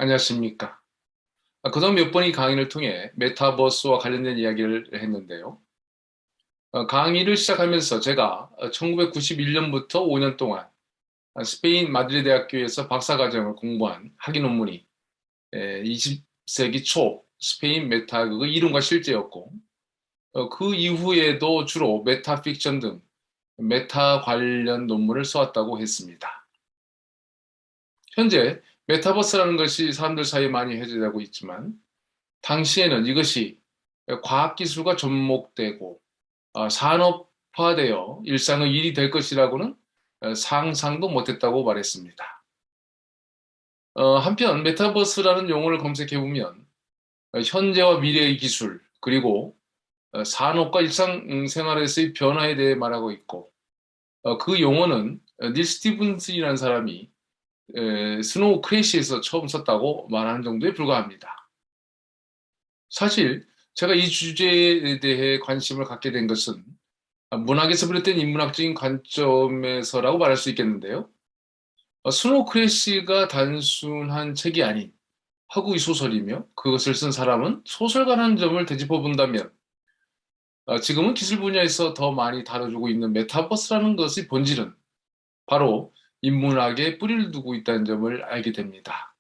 안녕하십니까. 그동안 몇 번의 강의를 통해 메타버스와 관련된 이야기를 했는데요. 강의를 시작하면서 제가 1991년부터 5년 동안 스페인 마드리드 대학교에서 박사과정을 공부한 학위 논문이 20세기 초 스페인 메타극의 이론과 실제였고, 그 이후에도 주로 메타픽션 등 메타 관련 논문을 써왔다고 했습니다. 현재 메타버스라는 것이 사람들 사이에 많이 회자되고 있지만, 당시에는 이것이 과학기술과 접목되고 산업화되어 일상의 일이 될 것이라고는 상상도 못했다고 말했습니다. 한편 메타버스라는 용어를 검색해보면 현재와 미래의 기술, 그리고 산업과 일상생활에서의 변화에 대해 말하고 있고, 그 용어는 닐 스티븐슨이라는 사람이 스노우 크래시에서 처음 썼다고 말하는 정도에 불과합니다. 사실 제가 이 주제에 대해 관심을 갖게 된 것은 문학에서 비롯된 인문학적인 관점에서라고 말할 수 있겠는데요. 스노우 크래시가 단순한 책이 아닌 허구의 소설이며, 그것을 쓴 사람은 소설가라는 점을 되짚어 본다면 지금은 기술 분야에서 더 많이 다뤄주고 있는 메타버스라는 것의 본질은 바로 인문학에 뿌리를 두고 있다는 점을 알게 됩니다.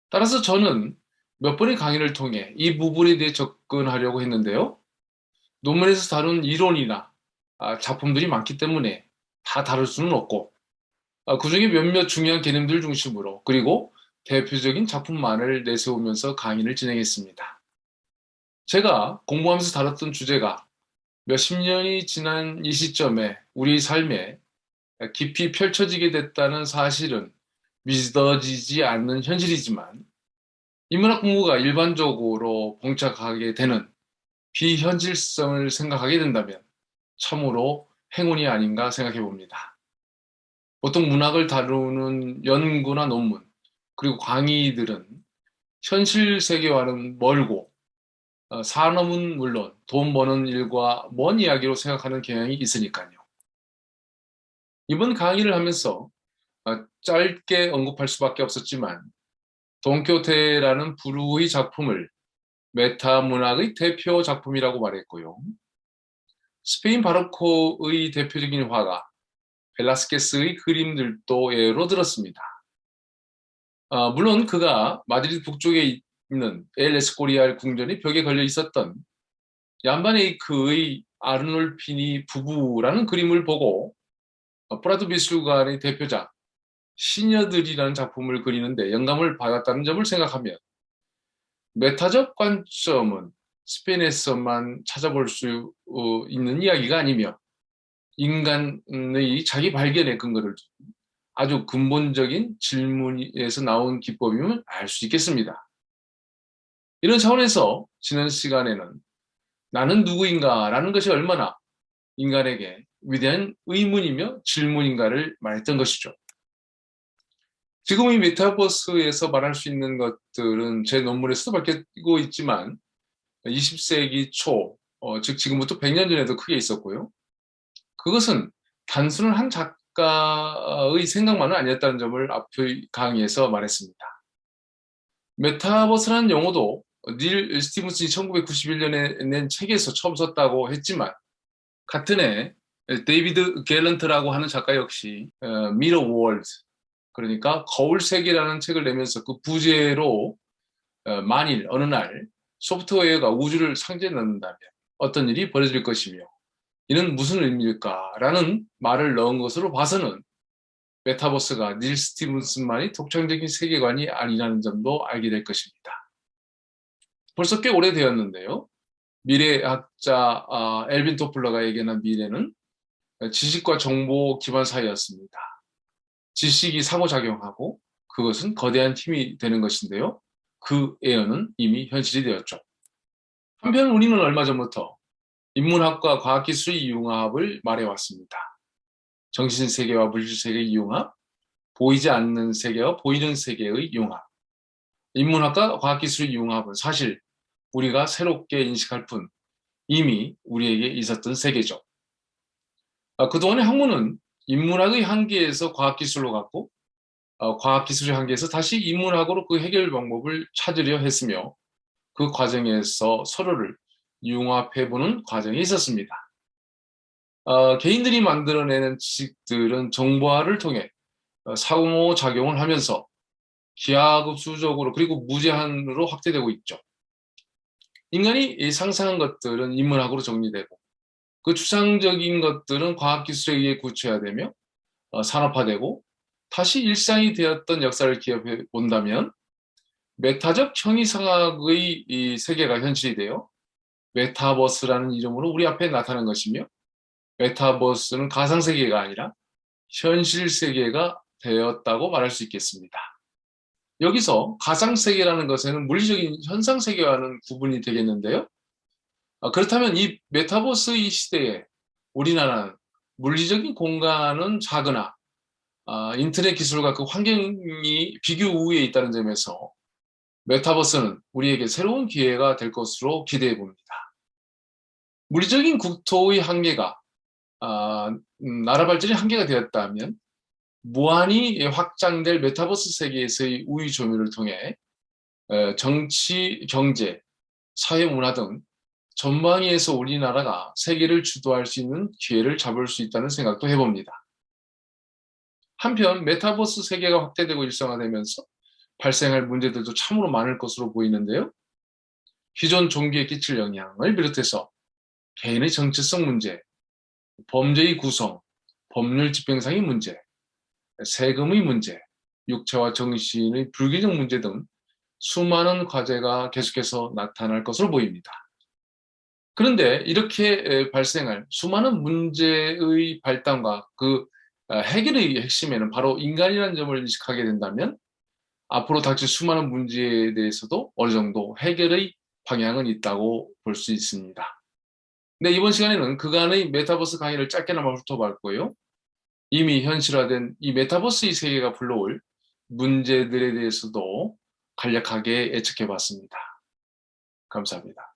따라서 저는 몇 번의 강의를 통해 이 부분에 대해 접근하려고 했는데요. 논문에서 다룬 이론이나 작품들이 많기 때문에 다 다룰 수는 없고, 그중에 몇몇 중요한 개념들 중심으로, 그리고 대표적인 작품만을 내세우면서 강의를 진행했습니다. 제가 공부하면서 다뤘던 주제가 몇십 년이 지난 이 시점에 우리 삶에 깊이 펼쳐지게 됐다는 사실은 믿어지지 않는 현실이지만, 인문학 공부가 일반적으로 봉착하게 되는 비현실성을 생각하게 된다면 참으로 행운이 아닌가 생각해 봅니다. 보통 문학을 다루는 연구나 논문, 그리고 강의들은 현실 세계와는 멀고, 산업은 물론 돈 버는 일과 먼 이야기로 생각하는 경향이 있으니까요. 이번 강의를 하면서 짧게 언급할 수밖에 없었지만, 돈키호테라는 부르의 작품을 메타 문학의 대표 작품이라고 말했고요. 스페인 바로코의 대표적인 화가 벨라스케스의 그림들도 예로 들었습니다. 물론 그가 마드리드 북쪽에 있는 엘 에스코리알 궁전의 벽에 걸려 있었던 얀바네이크의 아르놀피니 부부라는 그림을 보고 프라도 미술관의 대표작 시녀들이라는 작품을 그리는데 영감을 받았다는 점을 생각하면, 메타적 관점은 스페인에서만 찾아볼 수 있는 이야기가 아니며 인간의 자기 발견의 근거를 둔 아주 근본적인 질문에서 나온 기법임을 알 수 있겠습니다. 이런 차원에서 지난 시간에는 나는 누구인가 라는 것이 얼마나 인간에게 위대한 의문이며 질문인가를 말했던 것이죠. 지금 이 메타버스에서 말할 수 있는 것들은 제 논문에서도 밝히고 있지만 20세기 초, 즉 지금부터 100년 전에도 크게 있었고요. 그것은 단순한 한 작가의 생각만은 아니었다는 점을 앞의 강의에서 말했습니다. 메타버스라는 용어도 닐 스티븐슨이 1991년에 낸 책에서 처음 썼다고 했지만, 같은 해 데이비드 갤런트라고 하는 작가 역시 미러 월드, 그러니까 거울 세계라는 책을 내면서 그 부제로 만일 어느 날 소프트웨어가 우주를 상대해 넣는다면 어떤 일이 벌어질 것이며 이는 무슨 의미일까라는 말을 넣은 것으로 봐서는 메타버스가 닐 스티븐슨만이 독창적인 세계관이 아니라는 점도 알게 될 것입니다. 벌써 꽤 오래되었는데요. 미래학자 엘빈 토플러가 예견한 미래는 지식과 정보 기반 사회였습니다. 지식이 상호작용하고 그것은 거대한 힘이 되는 것인데요. 그 예언은 이미 현실이 되었죠. 한편 우리는 얼마 전부터 인문학과 과학기술의 융합을 말해왔습니다. 정신세계와 물질세계의 융합, 보이지 않는 세계와 보이는 세계의 융합. 인문학과 과학기술의 융합은 사실 우리가 새롭게 인식할 뿐 이미 우리에게 있었던 세계죠. 그동안의 학문은 인문학의 한계에서 과학기술로 갔고, 과학기술의 한계에서 다시 인문학으로 그 해결 방법을 찾으려 했으며 그 과정에서 서로를 융합해보는 과정이 있었습니다. 개인들이 만들어내는 지식들은 정보화를 통해 상호작용을 하면서 기하급수적으로 그리고 무제한으로 확대되고 있죠. 인간이 상상한 것들은 인문학으로 정리되고 그 추상적인 것들은 과학기술에 의해 구체화되며 산업화되고 다시 일상이 되었던 역사를 기억해 본다면 메타적 형이상학의 이 세계가 현실이 되어 메타버스라는 이름으로 우리 앞에 나타난 것이며 메타버스는 가상세계가 아니라 현실 세계가 되었다고 말할 수 있겠습니다. 여기서 가상세계라는 것에는 물리적인 현상세계와는 구분이 되겠는데요. 그렇다면 이 메타버스 이 시대에 우리나라는 물리적인 공간은 작으나 인터넷 기술과 그 환경이 비교 우위에 있다는 점에서 메타버스는 우리에게 새로운 기회가 될 것으로 기대해 봅니다. 물리적인 국토의 한계가 나라 발전의 한계가 되었다면 무한히 확장될 메타버스 세계에서의 우위 조명을 통해 정치, 경제, 사회, 문화 등 전방위에서 우리나라가 세계를 주도할 수 있는 기회를 잡을 수 있다는 생각도 해봅니다. 한편 메타버스 세계가 확대되고 일상화되면서 발생할 문제들도 참으로 많을 것으로 보이는데요. 기존 종교에 끼칠 영향을 비롯해서 개인의 정체성 문제, 범죄의 구성, 법률 집행상의 문제, 세금의 문제, 육체와 정신의 불균형 문제 등 수많은 과제가 계속해서 나타날 것으로 보입니다. 그런데 이렇게 발생할 수많은 문제의 발단과 그 해결의 핵심에는 바로 인간이라는 점을 인식하게 된다면 앞으로 닥칠 수많은 문제에 대해서도 어느 정도 해결의 방향은 있다고 볼 수 있습니다. 네, 이번 시간에는 그간의 메타버스 강의를 짧게나마 훑어봤고요. 이미 현실화된 이 메타버스의 세계가 불러올 문제들에 대해서도 간략하게 예측해봤습니다. 감사합니다.